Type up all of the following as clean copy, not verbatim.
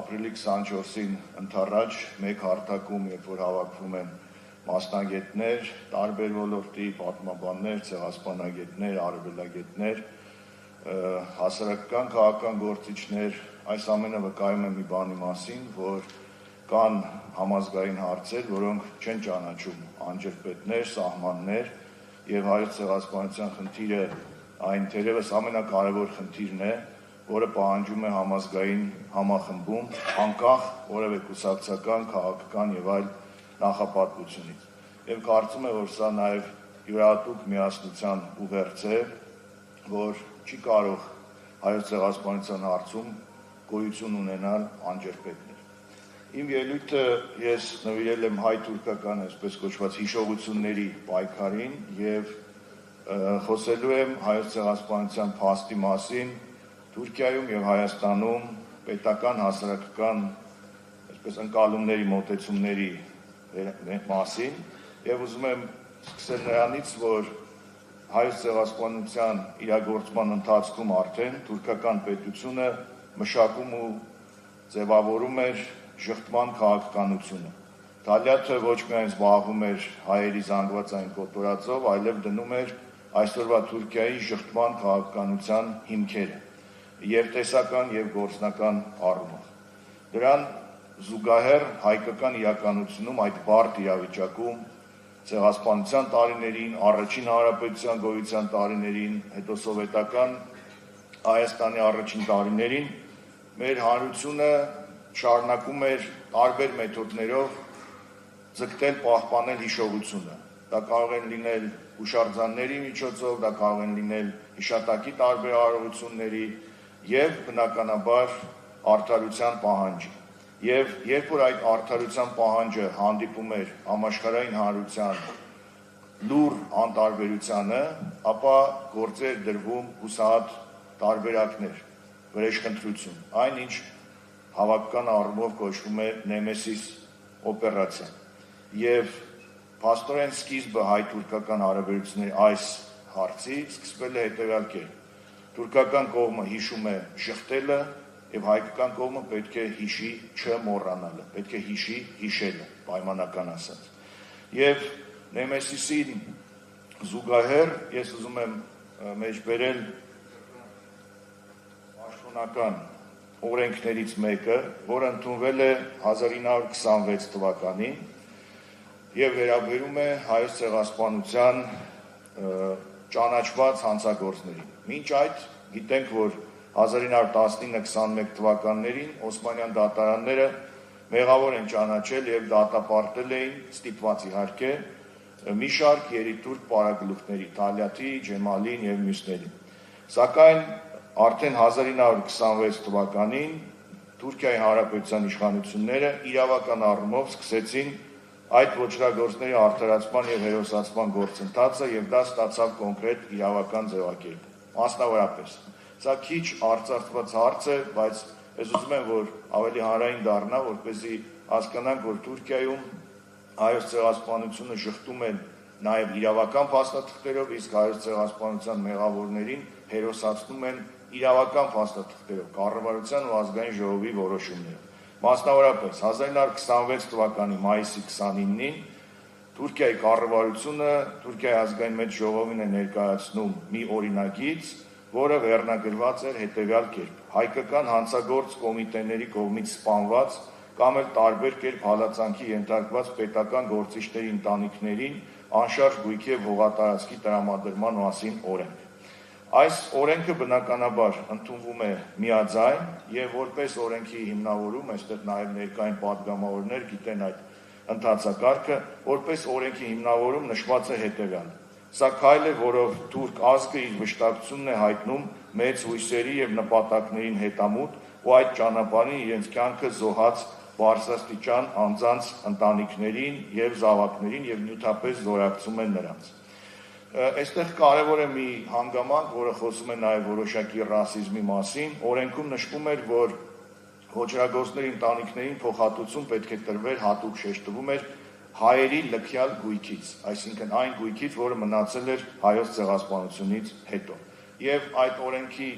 ապրիլի 24-ին ընթառաջ մեկ հարթակում, երբ որ հավաքվում են մասնագետներ, տարբեր ոլորտի պատմաբաններ, ցեղասպանագետներ, արևելագետներ, հասարակական քաղաքական գործիչներ, այս ամենը վկայում է մի բանի մասին, որ կան համազգային հարցեր, որոնք չեն ճանաչում անջրպետներ, սահմաններ, եւ հայոց ցեղասպանության խնդիրը այն թերևս ամենակարևոր խնդիրն է, որը պահանջում է համազգային համախմբում, անկախ որևէ կուսակցական, քաղաքական եւ այլ նախապատվությունից։ Եվ կարծում եմ, որ սա նաեւ յուրահատուկ միասնության ուղերձ է, որ չի կարող հայոց ցեղասպանության հարցում գոյություն ունենալ անջրպետներ։ Իմ ելույթը ես նվիրել եմ հայ-թուրքական, այսպես կոչված հիշողությունների պայքարին եւ խոսելու եմ հայոց ցեղասպանության փաստի մասին Թուրքիայում եւ Հայաստանում պետական հասարակական այսպես ընկալումների մոտեցումների մասին եւ ուզում եմ սկսել նրանից, որ հայոց ցեղասպանության իրագործման ընթացքում արդեն թուրքական պետությունը մշակում ու ձևավորում էր շղթման քաղաքականությունը։ Թալյաթը ոչ միայն զբաղվում էր հայերի զանգվածային կոտորածով, այլև դնում էր այսօրվա Թուրքիայի շղթման քաղաքականության հիմքերը եւ տեսական եւ գործնական առումով։ Դրան զուգահեռ հայկական իրականությունում այդ բարդ իրավիճակում ցեղասպանության տարիներին, առաջին հանրապետության գոյության տարիներին, հետո սովետական Հայաստանի առաջին տարիներին մեր հանրությունը շարունակում էր տարբեր մեթոդներով ձգտել պահպանել հիշողությունը։ Դա կարող են լինել հուշարձանների միջոցով, դա կարող են լինել հիշատակի տարբեր արարողությունների եւ բնականաբար արդարության պահանջի։ Եվ երբ որ այդ արդարության պահանջը հանդիպում էր համաշխարհային հանրության լուր անտարբերությանը, ապա գործի էր դրվում հուսահատ տարբերակներ, վրեժխնդրություն, այնինչ հավաքական առումով կոչվում է Նեմեսիս օպերացիա։ Եվ փաստորեն սկիզբը հայ-թուրքական հարաբերությունների այս հարցի սկսվել է հետևյալ կերպ. Թուրքական կողմը հիշում է շղթելը եւ հայկական կողմը պետք է հիշի չմոռանալը, պետք է հիշի հիշելը, պայմանական ասած։ Եվ Նեմեսիսին զուգահեռ ես ուզում եմ մեջբերել պաշտոնական օրենքներից մեկը, որը ընդունվել է 1926 թվականին եւ վերաբերում է հայոց ցեղասպանության ճանաչված հանցագործներին։ Մինչ այդ գիտենք, որ 1919-21 թվականներին Օսմանյան դատարանները մեղավոր են ճանաչել եւ դատապարտել էին, ստիպված իհարկե, մի շարք երիտուրք պարագլուխների՝ Թալյաթի, Ջեմալին եւ մյուսներին։ Սակայն արդեն 1926 թվականին Թուրքիայի Հանրապետության իշխանությունները իրավական առումով սկսեցին այդ ոչրագործների արդարացման եւ հերոսացման գործընթացը եւ դա ստացավ կոնկրետ իրավական ձևակերպ։ Մասնավորապես, սա քիչ արծարծված հարց է, բայց ես ուզում եմ, որ ավելի հանրային դառնա, որպեսզի հասկանանք, որ Թուրքիայում հայոց ցեղասպանությունը շղթում են նաեւ իրավական փաստաթղթերով, իսկ հայոց ցեղասպանության մեղավորներին հերոսացնում են իրավական փաստաթղթերով, կառավարության ու ազգային ժողովի որոշումներով։ Մասնավորապես 1926 թվականի մայիսի 29-ին Թուրքիայի կառավարությունը Թուրքիայի ազգային մեծ ժողովին է ներկայացնում մի օրինագիծ, որը վերնագրված էր հետևյալ կերպ. հայկական հանցագործ կոմիտեների կողմից սպանված կամ էլ տարբեր կերպ հալածանքի ենթարկված պետական գործիչների ընտանիքներին անշարժ գույքի եւ հողատարածքի տրամադրման մասին օրենք։ Այս օրենքը բնականաբար ընդունվում է միաձայն եւ որպես օրենքի հիմնավորում, այստեղ նաեւ ներկային պատգամավորներ գիտեն այդ ընթացակարգը, որպես օրենքի հիմնավորում նշված է հետևյալը. Սա քայլ է, որով թուրք ազգը իր վշտակցությունն է հայտնում մեծ հույսերի եւ նպատակներին հետամուտ ու այդ ճանապարհին իրենց կյանքը զոհած բարձրաստիճան անձանց ընտանիքներին եւ զավակներին եւ նյութապես զորակցում են նրանց։ Այստեղ կարևոր է մի հանգամանք, որը խոսում է նաեւ որոշակի ռասիզմի մասին։ Օրենքում նշվում էր, որ ոչրագործների ընտանիքներին փոխհատուցում պետք է տրվեր, հատուկ շեշտվում էր հայերի լքյալ գույքից, այսինքն այն գույքից, որը մնացել էր հայոց ցեղասպանությունից հետո։ եւ այդ օրենքի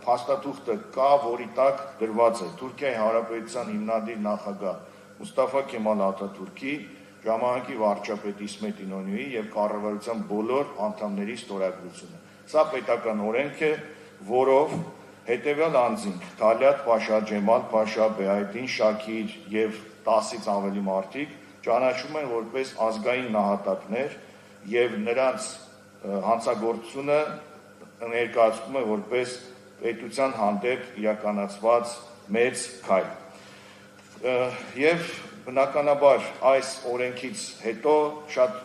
փաստաթուղթը կա, որի տակ գրված է Թուրքիայի Հանրապետության հիմնադիր նախագահ Մուստաֆա Քեմալ Աթաթուրքի, ժամանակի վարչապետ Իսմետ Ինոնյուի եւ կառավարության բոլոր անդամների ստորագրությունը։ Սա պետական օրենք է, որով հետևյալ անձինք՝ Թալյատ Փաշա, Ջեմալ Փաշա, Բեայդին Շաքիր եւ 10-ից ավելի մարդիկ ճանաչում են որպես ազգային նահատակներ եւ նրանց հանցագործությունը ներկայացվում է որպես պետության հանդեպ իրականացված մեծ քայլ։ Եվ բնականաբար այս օրենքից հետո շատ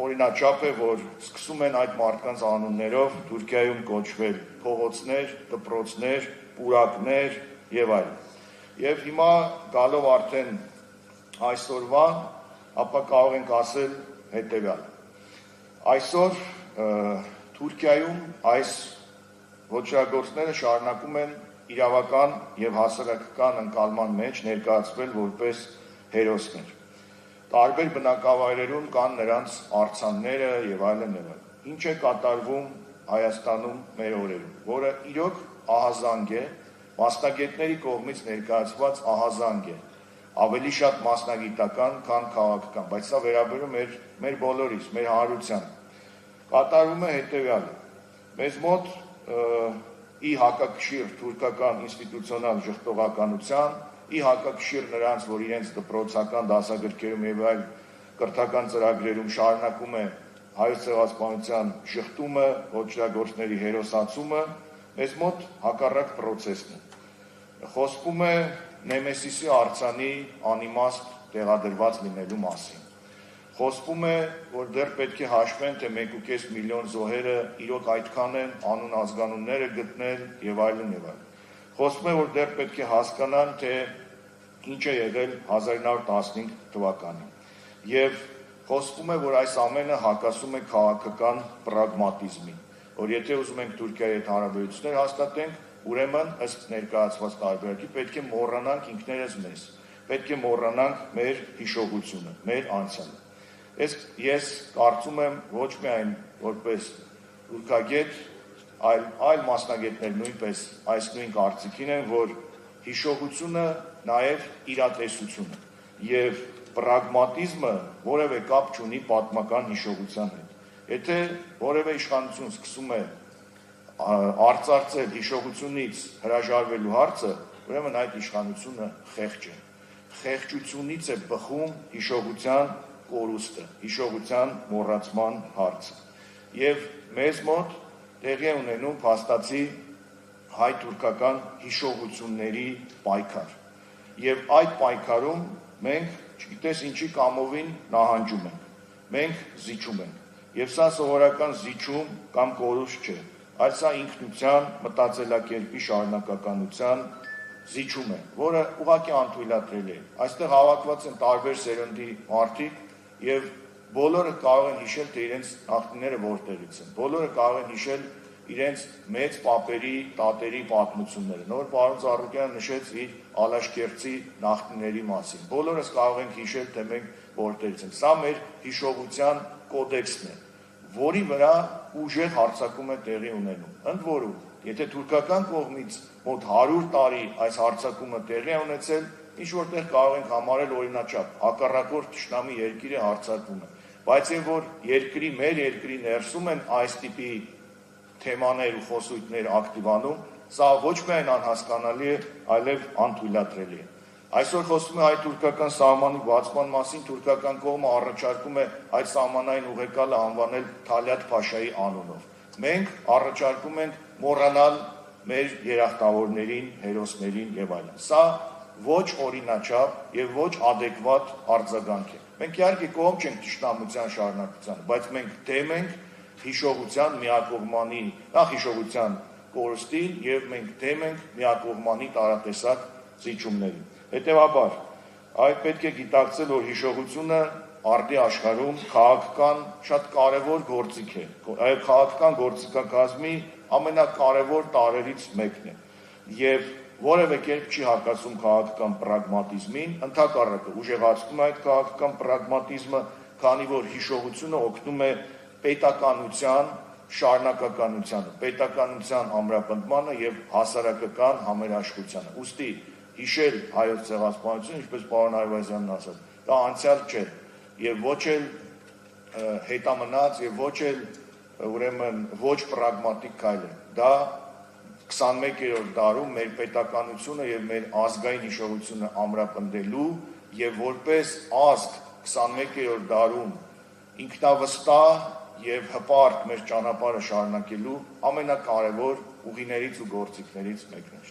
օրինաչափ է, որ սկսում են այդ մարդկանց անուններով Թուրքիայում կոչվել փողոցներ, դպրոցներ, պուրակներ եւ այլն։ Եվ հիմա գալով արդեն այսօրվա, ապա կարող ենք ասել հետեւյալը։ Այսօր Թուրքիայում այս ոչրագործները շարունակում են իրավական եւ հասարակական ընկալման մեջ ներկայացվել որպես հերոսներ։ Տարբեր բնակավայրերում կան նրանց արձանները եւ այլն եւ այլն։ Ինչ է կատարվում Հայաստանում մեր օրերում, որը իրոք ահազանգ է, մասնագետների կողմից ներկայացված ահազանգ է, ավելի շատ մասնագիտական, քան քաղաքական, բայց սա վերաբերում է մեր բոլորիս, մեր հանրության։ Կատարվում է հետեւյալը. մեզ մոտ ի հակակշիռ թուրքական ինստիտուցիոնալ ժխտողականության, ի հակակշիռ նրանց, որ իրենց դպրոցական դասագրքերում եւ այլ կրթական ծրագրերում շարունակում է հայոց ցեղասպանության շղթումը, ոչրագործների հերոսացումը, մեզ մոտ հակառակ պրոցեսն է։ Խոսվում է Նեմեսիսի արձանի անիմաստ տեղադրված լինելու մասին։ Խոսվում է, որ դեռ պետք է հաշվեն, թե 1.5 միլիոն զոհերը իրոք այդքան են, անուն ազգանունները գտնել եւ այլն եւ այլն։ Խոսվում է, որ դեռ պետք է հասկանան, թե ինչ է եղել 1915 թվականին։ Եվ խոսվում է, որ այս ամենը հակասում է քաղաքական պրագմատիզմին, որ եթե ուզում ենք Թուրքիայի հետ հարաբերություններ հաստատենք, ուրեմն ըստ ներկայացված տարբերակի պետք է մոռանանք ինքներս մեզ, պետք է մոռանանք մեր հիշողությունը, մեր անցյալը։ Ես կարծում եմ ոչ միայն որպես թուրքագետ, այլ մասնագետներ նույնպես այս նույն կարծիքին են, որ հիշողությունը նաև իրատեսություն է եւ պրագմատիզմը որևէ կապ չունի պատմական հիշողության հետ։ Եթե որևէ իշխանություն սկսում է արծարծել հիշողությունից հրաժարվելու հարցը, ուրեմն այդ իշխանությունը խեղճ է։ Խեղճությունից է բխում հիշողության կորուստը, հիշողության մոռացման հարցը։ Եվ մեզ մոտ տեղի է ունենում փաստացի հայ-թուրքական հիշողությունների պայքար։ Եվ այդ պայքարում մենք, չգիտես ինչի կամովին նահանջում ենք, մենք զիջում ենք։ Եվ սա սովորական զիջում կամ կորուստ չէ, այլ սա ինքնության, մտածելակերպի շարունակականության զիջում է, որը ուղղակի անթույլատրելի է։ Այստեղ հավաքված են տարբեր սերնդի մարդիկ եւ բոլորը կարող են հիշել, թե իրենց նախնիները որտեղից են։ Բոլորը կարող են հիշել իրենց մեծ պապերի, տատերի պատմությունները։ Նոր պարոն Ծառուկյանը նշեց իր Ալաշկերտի նախնիների մասին։ Բոլորս կարող ենք հիշել, թե մենք որտեղից ենք։ Սա մեր հիշողության կոդեքսն է, որի վրա ուժեղ հարձակում է տեղի ունենում։ Ընդ որում, եթե թուրքական կողմից մոտ 100 տարի այս հարձակումը տեղի է ունեցել, ինչ որտեղ կարող ենք համարել օրինաչափ, հակառակորդ թշնամի երկիրը հարձակվում է։ Բայց եւ որ մեր երկրի ներսում են այս տիպի թեմաներ ու խոսույթներ ակտիվանում, սա ոչ միայն անհասկանալի է, այլև անթույլատրելի է։ Այսօր խոսվում է հայ-թուրքական սահմանի բացման մասին, թուրքական կողմը առաջարկում է այդ սահմանային ուղեկալը անվանել Թալյատ Փաշայի անունով։ Մենք առաջարկում ենք մոռանալ մեր երախտավորներին, հերոսներին եւ այլն։ Սա ոչ օրինաչափ եւ ոչ adekvat արձագանք է։ Մենք իհարկե կողմ չենք թշնամության շարունակության, բայց մենք դեմ ենք հիշողության միակողմանի, նախ հիշողության կորստին եւ մենք դեմ ենք միակողմանի տարատեսակ զիջումներին։ Հետևաբար, այդ պետք է գիտակցել, որ հիշողությունը արդի աշխարհում քաղաքական շատ կարևոր գործիք է։ Այդ քաղաքական գործիքակազմի ամենակարևոր տարրերից մեկն է։ Եվ որևէ կերպ չի հակասում քաղաքական պրագմատիզմին, ընդհակառակը ուժեղացնում է այդ քաղաքական պրագմատիզմը, քանի որ հիշողությունը օգնում է պետականության շարունակականությանը, պետականության ամրապնդմանը եւ հասարակական համերաշխությանը։ Ուստի հիշել հայոց ցեղասպանությունը, ինչպես պարոն Այվազյանն ասաց, դա անցյալ չէ եւ ոչ էլ հետամնաց եւ ոչ էլ ուրեմն ոչ պրագմատիկ քայլ է։ Դա 21-րդ դարում մեր պետականությունը եւ մեր ազգային հիշողությունը ամրապնդելու եւ որպես ազգ 21-րդ դարում ինքնավստահ եւ հպարտ մեր ճանապարհը շարունակելու ամենակարևոր ուղիներից ու գործիքներից մեկն է։